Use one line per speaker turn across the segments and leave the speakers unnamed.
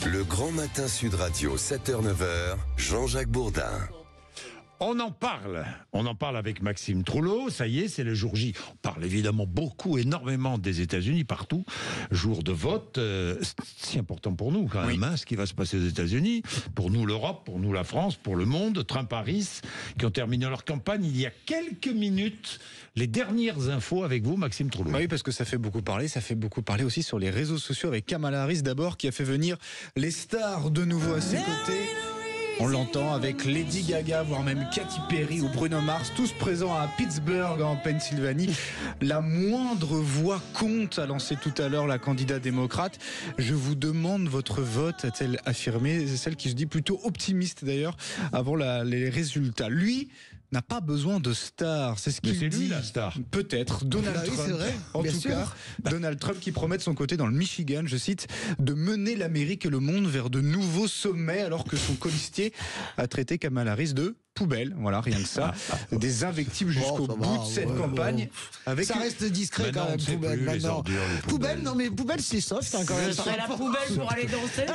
Le Grand Matin Sud Radio, 7h-9h, Jean-Jacques Bourdin.
On en parle avec Maxime Trouleau, ça y est, c'est le jour J. On parle évidemment énormément des États-Unis, partout. Jour de vote, c'est important pour nous quand même, ce qui va se passer aux États-Unis. Pour nous l'Europe, pour nous la France, pour le monde. Trump-Harris, qui ont terminé leur campagne il y a quelques minutes. Les dernières infos avec vous, Maxime Trouleau.
Oui, parce que ça fait beaucoup parler aussi sur les réseaux sociaux avec Kamala Harris d'abord, qui a fait venir les stars de nouveau à ses côtés. On l'entend avec Lady Gaga, voire même Katy Perry ou Bruno Mars, tous présents à Pittsburgh en Pennsylvanie. La moindre voix compte, a lancé tout à l'heure la candidate démocrate. Je vous demande votre vote, a-t-elle affirmé. C'est celle qui se dit plutôt optimiste d'ailleurs avant les résultats. Lui n'a pas besoin de stars, c'est ce qu'il dit.
C'est lui la star.
Peut-être. Donald Trump.
C'est vrai.
En tout cas, Donald Trump qui promet de son côté dans le Michigan, je cite, de mener l'Amérique et le monde vers de nouveaux sommets, alors que son colistier a traité Kamala Harris de poubelle. Voilà, rien que ça. Des invectives jusqu'au bout de cette campagne. Avec
ça reste discret quand même, poubelle. Maintenant. Poubelle, non mais poubelle c'est soft quand même.
Ce serait la poubelle pour aller danser.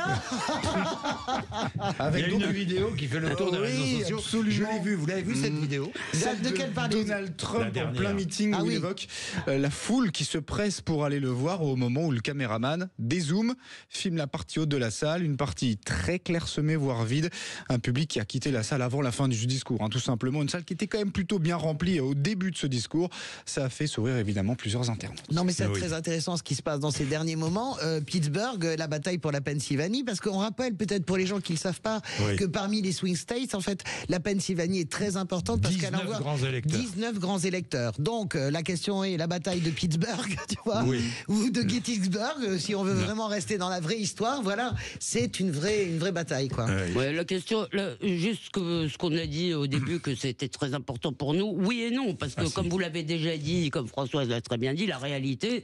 Il y a une vidéo qui fait le tour des réseaux sociaux.
Absolument.
Je l'ai vue. Vous l'avez vue cette vidéo?
De quelle parlez-vous?
Donald Trump en plein meeting où il évoque la foule qui se presse pour aller le voir au moment où le caméraman dézoome, filme la partie haute de la salle, une partie très clairsemée voire vide, un public qui a quitté la salle avant la fin du discours, tout simplement, une salle qui était quand même plutôt bien remplie au début de ce discours. Ça a fait sourire évidemment plusieurs internautes.
Non mais c'est très intéressant ce qui se passe dans ces derniers moments. Pittsburgh, la bataille pour la Pennsylvanie, parce qu'on rappelle peut-être pour les gens qui ne le savent pas que parmi les swing states, en fait, la Pennsylvanie est très importante parce qu'elle envoie 19 grands électeurs. Donc la question est la bataille de Pittsburgh, tu vois, ou de Gettysburg, si on veut vraiment rester dans la vraie histoire. Voilà, c'est une vraie bataille, quoi.
Ouais, la question, juste ce qu'on a dit au début, que c'était très important pour nous, oui et non, parce que comme vous l'avez déjà dit, comme Françoise l'a très bien dit, la réalité,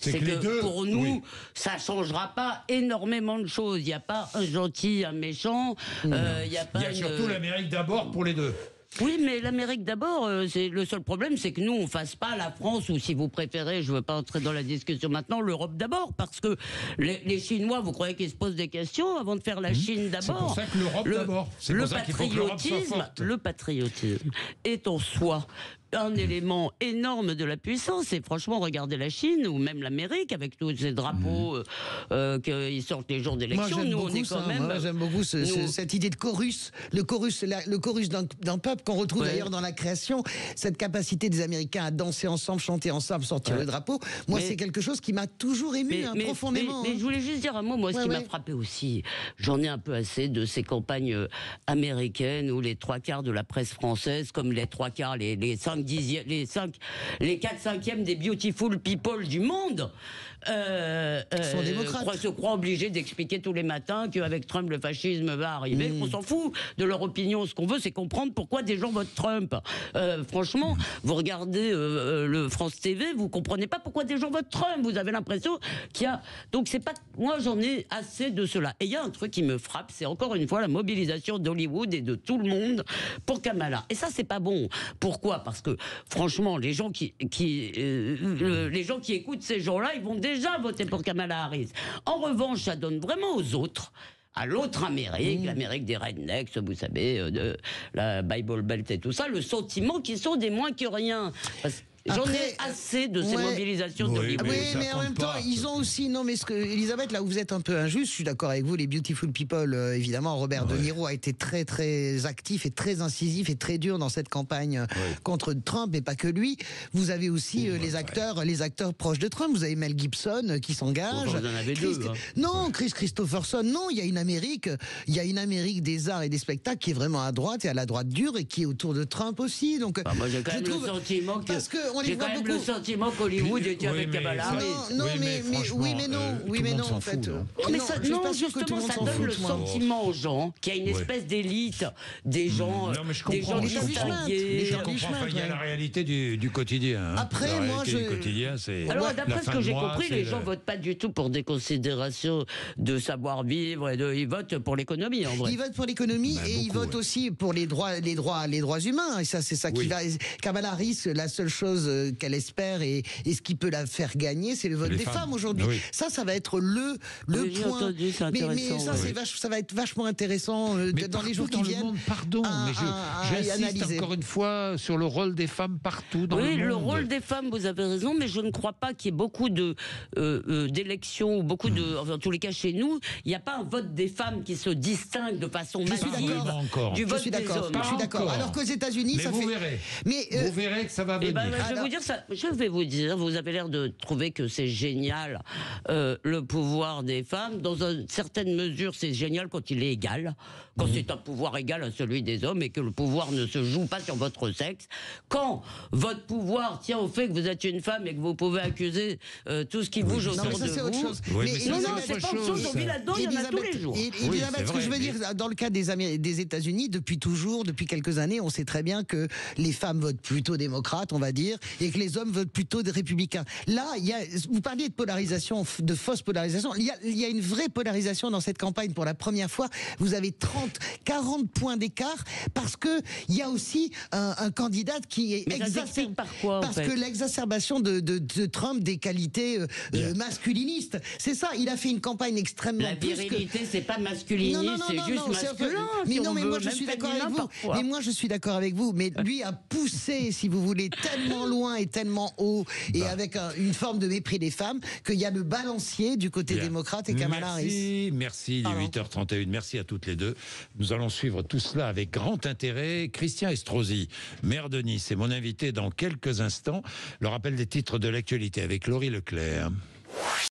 c'est que pour nous, ça changera pas énormément de choses. Il n'y a pas un gentil, un méchant. Il y a
surtout l'Amérique d'abord pour les deux.
Oui, mais l'Amérique d'abord, c'est le seul problème, c'est que nous, on fasse pas la France, ou si vous préférez, je veux pas entrer dans la discussion maintenant, l'Europe d'abord, parce que les Chinois, vous croyez qu'ils se posent des questions avant de faire la Chine d'abord?
C'est pour ça que l'Europe d'abord. C'est pour ça qu'il faut que l'Europe soit forte.
Le patriotisme est en soi un élément énorme de la puissance, et franchement, regardez la Chine ou même l'Amérique avec tous ces drapeaux qu'ils sortent les jours d'élection. Nous, on est quand même.
Moi, j'aime beaucoup cette idée de chorus, le chorus d'un peuple qu'on retrouve d'ailleurs dans la création, cette capacité des Américains à danser ensemble, chanter ensemble, sortir le drapeau. Moi, c'est quelque chose qui m'a toujours ému profondément.
Mais je voulais juste dire un mot. Moi, ce qui m'a frappé aussi, j'en ai un peu assez de ces campagnes américaines où les 3/4 de la presse française, comme les 3/4, les 4/5 des beautiful people du monde
sont démocrates.
se croient obligés d'expliquer tous les matins qu'avec Trump le fascisme va arriver. On s'en fout de leur opinion. Ce qu'on veut, c'est comprendre pourquoi des gens votent Trump. Franchement, vous regardez le France TV, vous comprenez pas pourquoi des gens votent Trump. Vous avez l'impression qu'il y a. Donc c'est pas. Moi, j'en ai assez de cela. Et il y a un truc qui me frappe, c'est encore une fois la mobilisation d'Hollywood et de tout le monde pour Kamala. Et ça, c'est pas bon. Pourquoi? Parce que franchement, les gens qui écoutent ces gens-là, ils vont déjà voter pour Kamala Harris. En revanche, ça donne vraiment aux autres, à l'autre Amérique, l'Amérique des rednecks, vous savez, de la Bible Belt et tout ça, le sentiment qu'ils sont des moins que rien. J'en ai assez de ces mobilisations d'Hollywood.
Mais en même temps, ils ont aussi... Non, mais Elisabeth, là où vous êtes un peu injuste, je suis d'accord avec vous, les Beautiful People, évidemment, Robert De Niro a été très, très actif et très incisif et très dur dans cette campagne contre Trump, et pas que lui. Vous avez aussi les acteurs proches de Trump. Vous avez Mel Gibson qui s'engage.
Vous en avez deux.
Non, Chris Christopherson, non, il y a une Amérique des arts et des spectacles qui est vraiment à droite et à la droite dure et qui est autour de Trump aussi. Donc,
moi, j'ai quand même le sentiment que... J'ai quand même le sentiment qu'Hollywood était avec Kamala Harris.
Non, mais non, en fait.
Non, justement, ça donne le sentiment aux gens qu'il y a une espèce d'élite, des gens,
des gens distingués.
Je comprends.
Il y a la réalité du quotidien.
Après, moi,
alors, d'après ce que j'ai compris, les gens votent pas du tout pour des considérations de savoir-vivre, ils votent pour l'économie, en vrai.
Ils votent pour l'économie et ils votent aussi pour les droits humains. Et ça, c'est ça qui va. Kamala Harris, la seule chose chose qu'elle espère et ce qui peut la faire gagner, c'est le vote
Les
des
femmes.
femmes aujourd'hui.
Oui.
Ça va être le
Oui, j'ai
point.
entendu, c'est
Mais
intéressant,
ça,
ouais.
ça va être vachement intéressant
Mais
dans les jours qui
dans le
viennent.
monde, pardon, mais
à y
j'insiste
analyser.
encore une fois sur le rôle des femmes partout dans
Oui,
le monde.
le rôle des femmes, vous avez raison, mais je ne crois pas qu'il y ait beaucoup d'élections, ou beaucoup de, enfin, en tous les cas chez nous, il n'y a pas un vote des femmes qui se distingue de façon
Je suis
massive
d'accord.
Encore.
du
Je
vote
suis
des
d'accord.
hommes.
Pas
Je suis d'accord.
encore.
Alors qu'aux États-Unis,
Mais
ça
vous
fait.
verrez.
Mais
Vous verrez que ça va
Eh
venir.
ben, je vais vous dire ça. Je vais vous dire, vous avez l'air de trouver que c'est génial le pouvoir des femmes. Dans une certaine mesure, c'est génial quand il est égal, quand c'est un pouvoir égal à celui des hommes et que le pouvoir ne se joue pas sur votre sexe. Quand votre pouvoir tient au fait que vous êtes une femme et que vous pouvez accuser tout ce qui bouge
Non,
autour
mais ça,
de
c'est autre
vous.
chose.
Oui,
Mais
mais ça,
Non,
c'est
non,
autre
c'est pas autre chose.
chose.
On vit là-dedans, il y en a tous les jours.
Elisabeth,
c'est
ce que
vrai,
je veux
mais-
dire, dans le cas des États-Unis, depuis toujours, depuis quelques années, on sait très bien que les femmes votent plutôt démocrates, on va dire, et que les hommes votent plutôt des républicains. Là, vous parliez de polarisation, de fausse polarisation. Il y a une vraie polarisation dans cette campagne pour la première fois. Vous avez 40 points d'écart parce que il y a aussi un candidat qui est
Mais ça s'explique par quoi, en
parce
fait
que l'exacerbation de Trump des qualités masculinistes. C'est ça. Il a fait une campagne extrêmement
La
plus que-
virilité, c'est pas masculiniste, c'est juste masculin.
mais
si
non,
on
mais
veut,
moi je
même
suis d'accord
féminin
avec vous.
parfois.
Mais moi je suis d'accord avec vous. Mais lui a poussé, si vous voulez, tellement loin et tellement haut, et avec une forme de mépris des femmes, qu'il y a le balancier du côté
Bien.
démocrate et Kamala Harris.
Merci, il est
Pardon.
8h31. Merci à toutes les deux. Nous allons suivre tout cela avec grand intérêt. Christian Estrosi, maire de Nice, est mon invité dans quelques instants. Le rappel des titres de l'actualité avec Laurie Leclerc.